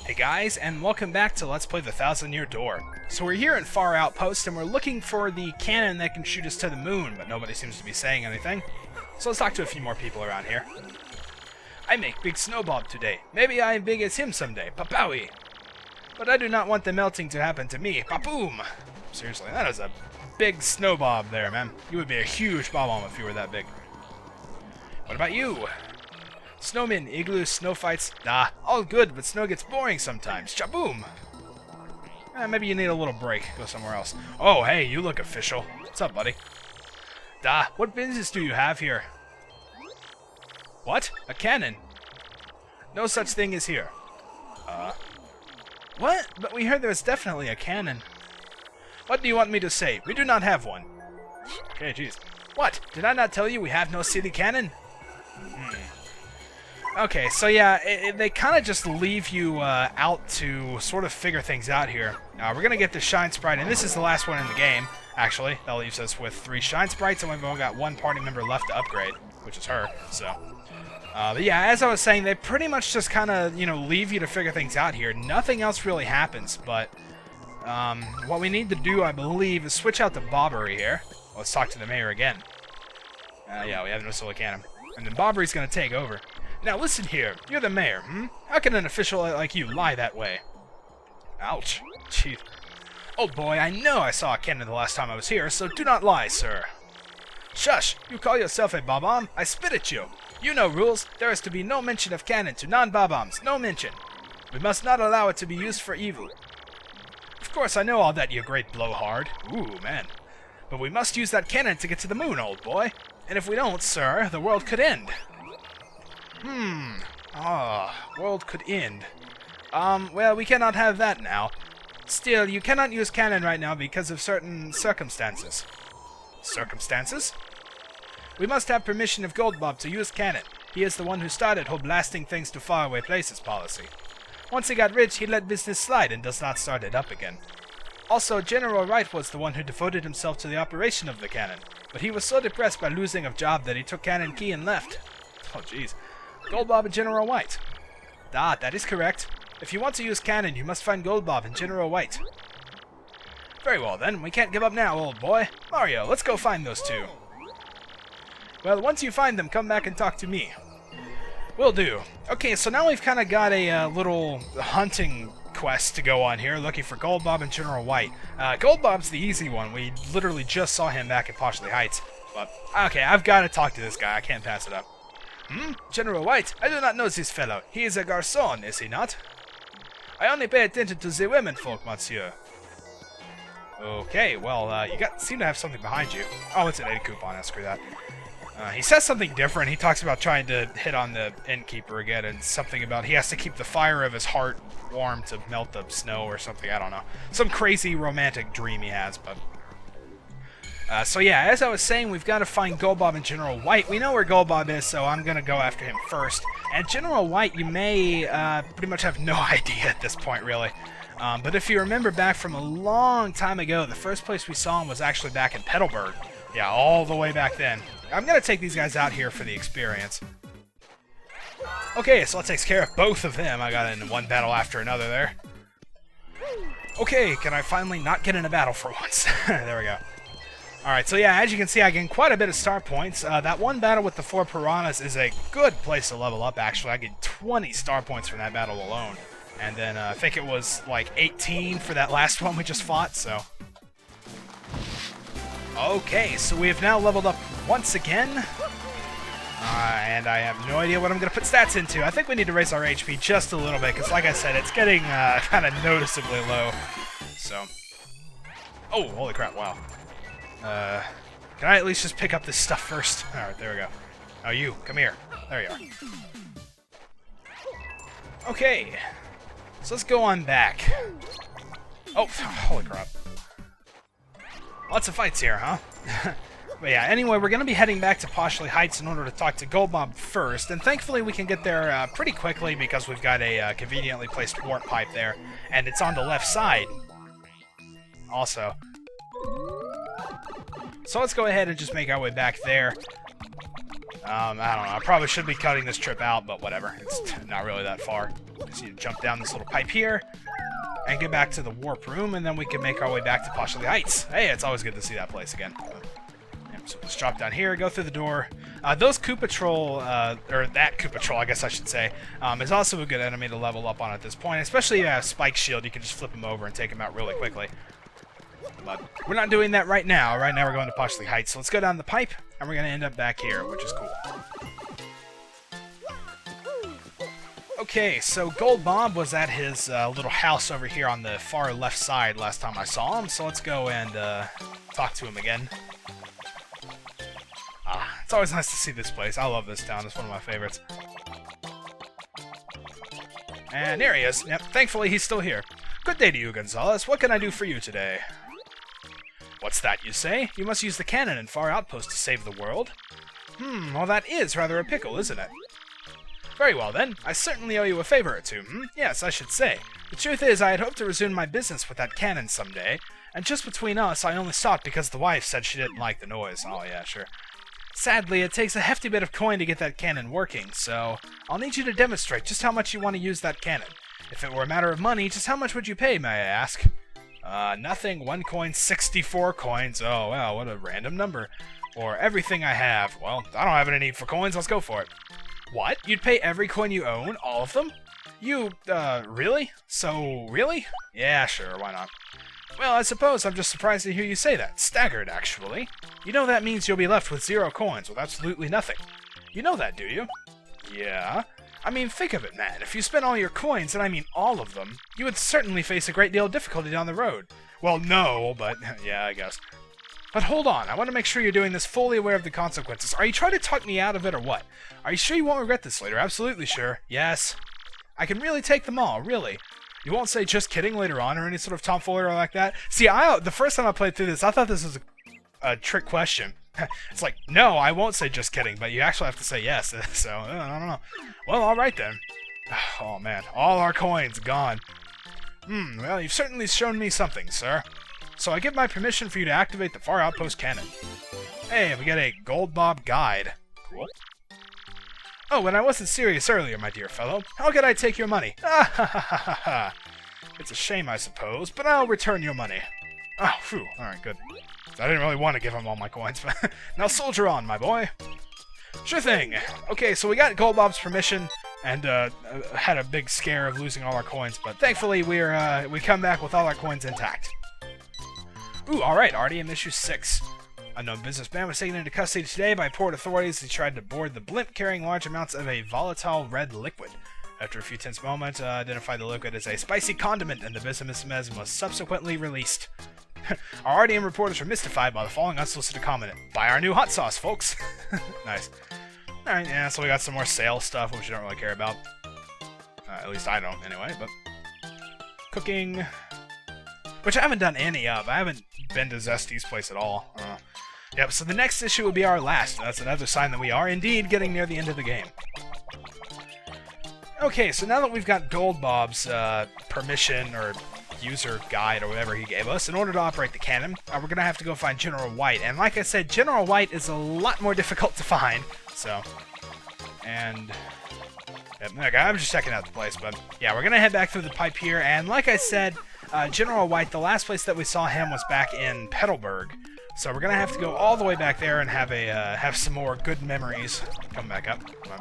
Hey guys, and welcome back to Let's Play the Thousand Year Door. So we're here in Far Outpost, and we're looking for the cannon that can shoot us to the moon, but nobody seems to be saying anything. So let's talk to a few more people around here. I make big snowbob today. Maybe I am big as him someday. Papowie! But I do not want the melting to happen to me. Papoom! Seriously, that is a big snowbob there, man. You would be a huge bob-omb if you were that big. What about you? Snowmen, igloos, snow fights, nah, all good, but snow gets boring sometimes. Chaboom! Maybe you need a little break. Go somewhere else. Oh, hey, you look official. What's up, buddy? What business do you have here? What? A cannon? No such thing as here. What? But we heard there was definitely a cannon. What do you want me to say? We do not have one. Okay, jeez. What? Did I not tell you we have no city cannon? Okay, so yeah, they kind of just leave you out to sort of figure things out here. We're going to get the Shine Sprite, and this is the last one in the game, actually. That leaves us with 3 Shine Sprites, and we've only got 1 party member left to upgrade, which is her, so. But yeah, as I was saying, they pretty much just kind of, leave you to figure things out here. Nothing else really happens, but what we need to do, I believe, is switch out the Bobbery here. Let's talk to the mayor again. Yeah, we have no solar cannon. And then Bobbery's going to take over. Now listen here, you're the mayor, How can an official like you lie that way? Ouch. Jeez. Old boy, I know I saw a cannon the last time I was here, so do not lie, sir. Shush! You call yourself a bob-omb? I spit at you. You know rules. There is to be no mention of cannon to non-bob-ombs. No mention. We must not allow it to be used for evil. Of course, I know all that, you great blowhard. Ooh, man. But we must use that cannon to get to the moon, old boy. And if we don't, sir, the world could end. World could end. Well, we cannot have that now. Still, you cannot use cannon right now because of certain circumstances. Circumstances? We must have permission of Goldbob to use cannon. He is the one who started whole blasting things to faraway places policy. Once he got rich, he let business slide and does not start it up again. Also, General Wright was the one who devoted himself to the operation of the cannon, but he was so depressed by losing a job that he took cannon key and left. Oh, jeez. Goldbob and General White. That is correct. If you want to use cannon, you must find Goldbob and General White. Very well, then. We can't give up now, old boy. Mario, let's go find those two. Well, once you find them, come back and talk to me. Will do. Okay, so now we've kind of got a little hunting quest to go on here, looking for Goldbob and General White. Goldbob's the easy one. We literally just saw him back at Poshley Heights. But, okay, I've got to talk to this guy. I can't pass it up. General White, I do not know this fellow. He is a garçon, is he not? I only pay attention to the women folk, monsieur. Okay, well, you seem to have something behind you. Oh, it's an egg coupon. Screw that. He says something different. He talks about trying to hit on the innkeeper again, and something about he has to keep the fire of his heart warm to melt the snow or something. I don't know. Some crazy romantic dream he has, but... so yeah, as I was saying, we've got to find Goldbob and General White. We know where Goldbob is, so I'm going to go after him first. And General White, you may pretty much have no idea at this point, really. But if you remember back from a long time ago, the first place we saw him was actually back in Petalburg. Yeah, all the way back then. I'm going to take these guys out here for the experience. Okay, so that takes care of both of them. I got in one battle after another there. Okay, can I finally not get in a battle for once? There we go. Alright, so yeah, as you can see, I gained quite a bit of star points. That one battle with the 4 piranhas is a good place to level up, actually. I get 20 star points from that battle alone. And then I think it was like 18 for that last one we just fought, so... Okay, so we have now leveled up once again. And I have no idea what I'm going to put stats into. I think we need to raise our HP just a little bit, because like I said, it's getting kind of noticeably low. So... Oh, holy crap, wow. Can I at least just pick up this stuff first? Alright, there we go. Oh, you, come here. There you are. Okay. So let's go on back. Oh, holy crap. Lots of fights here, huh? But yeah, anyway, we're going to be heading back to Poshley Heights in order to talk to Goldbob first, and thankfully we can get there pretty quickly because we've got a conveniently placed warp pipe there, and it's on the left side. Also. So let's go ahead and just make our way back there. I don't know. I probably should be cutting this trip out, but whatever. It's not really that far. Just need to jump down this little pipe here and get back to the warp room, and then we can make our way back to Poshley Heights. Hey, it's always good to see that place again. So let's drop down here, go through the door. Those Koopa Troll, or that Koopa Troll, I guess I should say, is also a good enemy to level up on at this point. Especially if you have Spike Shield, you can just flip him over and take him out really quickly. But we're not doing that right now. Right now we're going to Poshley Heights. So let's go down the pipe, and we're going to end up back here, which is cool. Okay, so Goldbob was at his little house over here on the far left side last time I saw him. So let's go and talk to him again. It's always nice to see this place. I love this town. It's one of my favorites. And there he is. Yep, thankfully he's still here. Good day to you, Gonzalez. What can I do for you today? What's that, you say? You must use the cannon and far outpost to save the world? Well that is rather a pickle, isn't it? Very well then. I certainly owe you a favor or two, Yes, I should say. The truth is, I had hoped to resume my business with that cannon someday. And just between us, I only stopped because the wife said she didn't like the noise. Oh yeah, sure. Sadly, it takes a hefty bit of coin to get that cannon working, so I'll need you to demonstrate just how much you want to use that cannon. If it were a matter of money, just how much would you pay, may I ask? Nothing. 1 coin, 64 coins. Oh, wow, what a random number. Or everything I have. Well, I don't have any need for coins, let's go for it. What? You'd pay every coin you own? All of them? You, really? So, really? Yeah, sure, why not? Well, I suppose I'm just surprised to hear you say that. Staggered, actually. You know that means you'll be left with 0 coins, with absolutely nothing. You know that, do you? Yeah. I mean, think of it, man. If you spent all your coins, and I mean all of them, you would certainly face a great deal of difficulty down the road. Well, no, but yeah, I guess. But hold on, I want to make sure you're doing this fully aware of the consequences. Are you trying to talk me out of it or what? Are you sure you won't regret this later? Absolutely sure. Yes. I can really take them all, really. You won't say just kidding later on or any sort of tomfoolery like that? See, the first time I played through this, I thought this was a trick question. It's like, no, I won't say just kidding, but you actually have to say yes, so, I don't know. Well, alright then. Oh man, all our coins gone. Well, you've certainly shown me something, sir. So I give my permission for you to activate the Far Outpost Cannon. Hey, we get a Goldbob guide. Cool. Oh, and I wasn't serious earlier, my dear fellow. How could I take your money? Ah, ha, ha, ha, ha. It's a shame, I suppose, but I'll return your money. Oh, phew. Alright, good. I didn't really want to give him all my coins, but now soldier on, my boy. Sure thing. Okay, so we got Goldbob's permission, and had a big scare of losing all our coins, but thankfully we come back with all our coins intact. Ooh, alright, RDM issue 6. Unknown businessman was taken into custody today by port authorities as he tried to board the blimp carrying large amounts of a volatile red liquid. After a few tense moments, identified the liquid as a spicy condiment, and the businessman was subsequently released. Our RDM reporters were mystified by the following unsolicited comment. Buy our new hot sauce, folks! Nice. Alright, yeah, so we got some more sales stuff, which we don't really care about. At least I don't, anyway, but... Cooking... Which I haven't done any of. I haven't been to Zesty's place at all. Yep, so the next issue will be our last. That's another sign that we are indeed getting near the end of the game. Okay, so now that we've got Goldbob's permission or user guide or whatever he gave us, in order to operate the cannon, we're going to have to go find General White. And like I said, General White is a lot more difficult to find. So, and... Yep, okay, I'm just checking out the place, but yeah, we're going to head back through the pipe here. And like I said, General White, the last place that we saw him was back in Petalburg. So we're going to have to go all the way back there and have some more good memories. Come back up. Come on.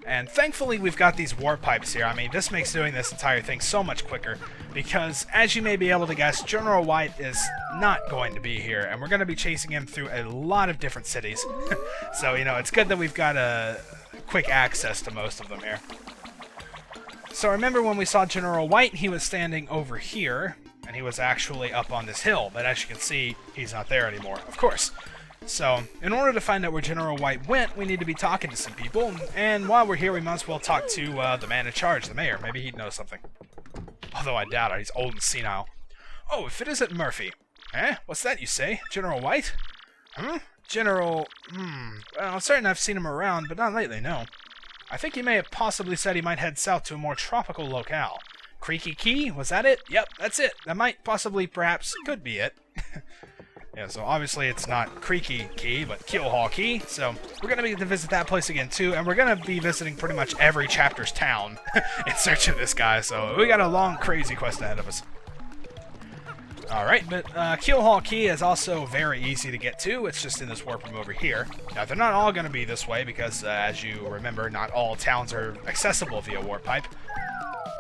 And thankfully we've got these warp pipes here. I mean, this makes doing this entire thing so much quicker, because as you may be able to guess, General White is not going to be here, and we're going to be chasing him through a lot of different cities. So, you know, it's good that we've got a quick access to most of them here. So remember when we saw General White, he was standing over here, and he was actually up on this hill, but as you can see, he's not there anymore, of course. So, in order to find out where General White went, we need to be talking to some people, and while we're here, we might as well talk to the man in charge, the mayor. Maybe he'd know something. Although I doubt it, he's old and senile. Oh, if it isn't Murphy. Eh? What's that you say? General White? General... Well, I'm certain I've seen him around, but not lately, no. I think he may have possibly said he might head south to a more tropical locale. Creaky Key? Was that it? Yep, that's it. That might possibly, perhaps, could be it. Yeah, so obviously it's not Creaky Key, but Keelhaul Key. So we're going to be to visit that place again too, and we're going to be visiting pretty much every chapter's town in search of this guy. So we got a long, crazy quest ahead of us. Alright, but Keelhaul Key is also very easy to get to. It's just in this warp room over here. Now, they're not all going to be this way because, as you remember, not all towns are accessible via warp pipe.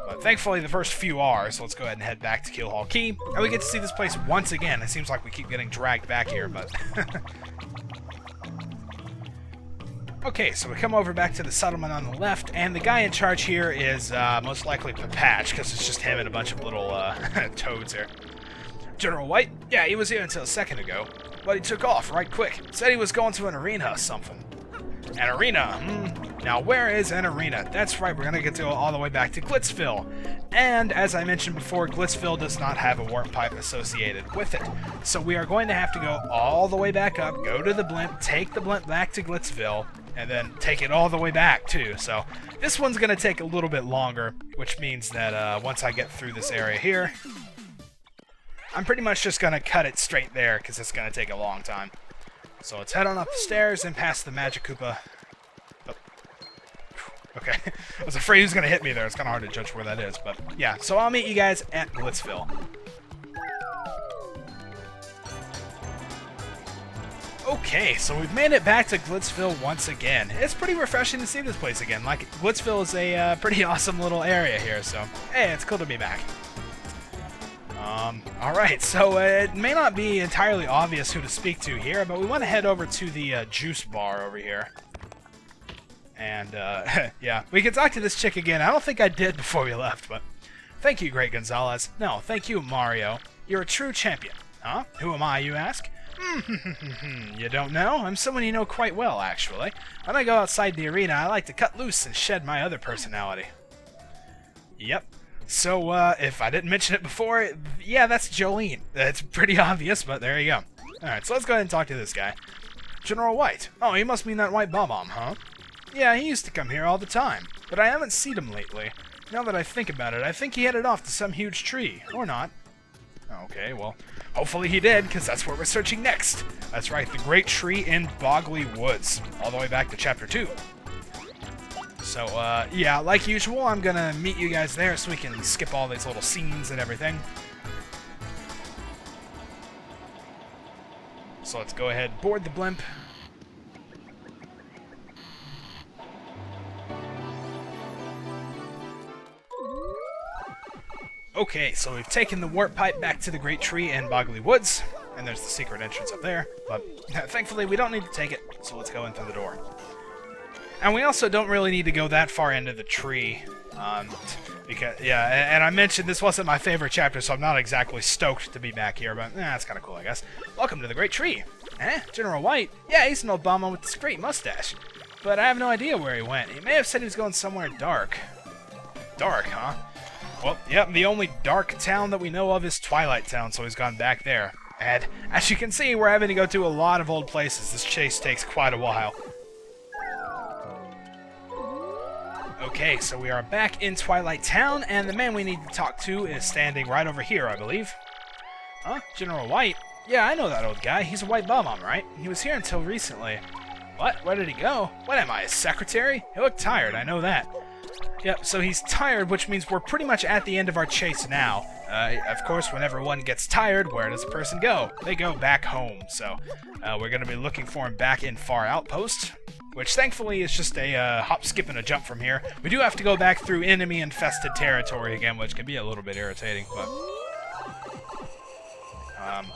But thankfully, the first few are, so let's go ahead and head back to Keelhaul Key. And we get to see this place once again. It seems like we keep getting dragged back here, but... Okay, so we come over back to the settlement on the left, and the guy in charge here is most likely Patch, because it's just him and a bunch of little toads here. General White? Yeah, he was here until a second ago, but he took off right quick. Said he was going to an arena or something. An arena, Now, where is an arena? That's right, we're going to get to go all the way back to Glitzville. And, as I mentioned before, Glitzville does not have a warp pipe associated with it. So we are going to have to go all the way back up, go to the blimp, take the blimp back to Glitzville, and then take it all the way back, too. So this one's going to take a little bit longer, which means that once I get through this area here, I'm pretty much just going to cut it straight there, because it's going to take a long time. So let's head on up the stairs and past the Magic Koopa. Oh. Okay, I was afraid he was going to hit me there. It's kind of hard to judge where that is, but yeah. So I'll meet you guys at Glitzville. Okay, so we've made it back to Glitzville once again. It's pretty refreshing to see this place again. Like, Glitzville is a pretty awesome little area here, so hey, it's cool to be back. Alright, so it may not be entirely obvious who to speak to here, but we want to head over to the juice bar over here. And, yeah, we can talk to this chick again. I don't think I did before we left, but thank you, Great Gonzalez. No, thank you, Mario. You're a true champion. Huh? Who am I, you ask? You don't know? I'm someone you know quite well, actually. When I go outside the arena, I like to cut loose and shed my other personality. Yep. So, if I didn't mention it before, yeah, that's Jolene. It's pretty obvious, but there you go. Alright, so let's go ahead and talk to this guy. General White. Oh, you must mean that White Bob-omb, huh? Yeah, he used to come here all the time, but I haven't seen him lately. Now that I think about it, I think he headed off to some huge tree. Or not. Okay, well, hopefully he did, because that's where we're searching next. That's right, the Great Tree in Boggly Woods. All the way back to Chapter 2. So, yeah, like usual, I'm gonna meet you guys there so we can skip all these little scenes and everything. So let's go ahead, board the blimp. Okay, so we've taken the warp pipe back to the Great Tree in Boggly Woods, and there's the secret entrance up there, but thankfully we don't need to take it, so let's go in through the door. And we also don't really need to go that far into the tree, because, yeah, and I mentioned this wasn't my favorite chapter, so I'm not exactly stoked to be back here, but that's kind of cool, I guess. Welcome to the Great Tree. Eh? General White? Yeah, he's an Obama with this great mustache, but I have no idea where he went. He may have said he was going somewhere dark. Dark, huh? Well, yep, the only dark town that we know of is Twilight Town, so he's gone back there. And, as you can see, we're having to go to a lot of old places. This chase takes quite a while. Okay, so we are back in Twilight Town, and the man we need to talk to is standing right over here, I believe. Huh? General White? Yeah, I know that old guy. He's a White Bob-omb, right? He was here until recently. What? Where did he go? What am I, his secretary? He looked tired, I know that. Yep, so he's tired, which means we're pretty much at the end of our chase now. Of course, whenever one gets tired, where does a person go? They go back home, so we're going to be looking for him back in Far Outpost, which thankfully is just a hop, skip, and a jump from here. We do have to go back through enemy-infested territory again, which can be a little bit irritating, but...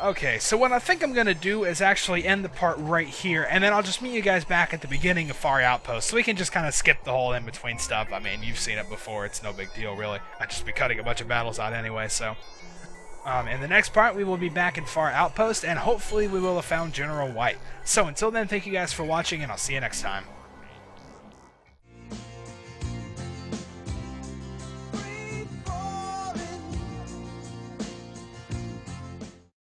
okay, so what I think I'm going to do is actually end the part right here, and then I'll just meet you guys back at the beginning of Far Outpost, so we can just kind of skip the whole in-between stuff. I mean, you've seen it before, it's no big deal, really. I'd just be cutting a bunch of battles out anyway, so... in the next part, we will be back in Far Outpost, and hopefully we will have found General White. So until then, thank you guys for watching, and I'll see you next time.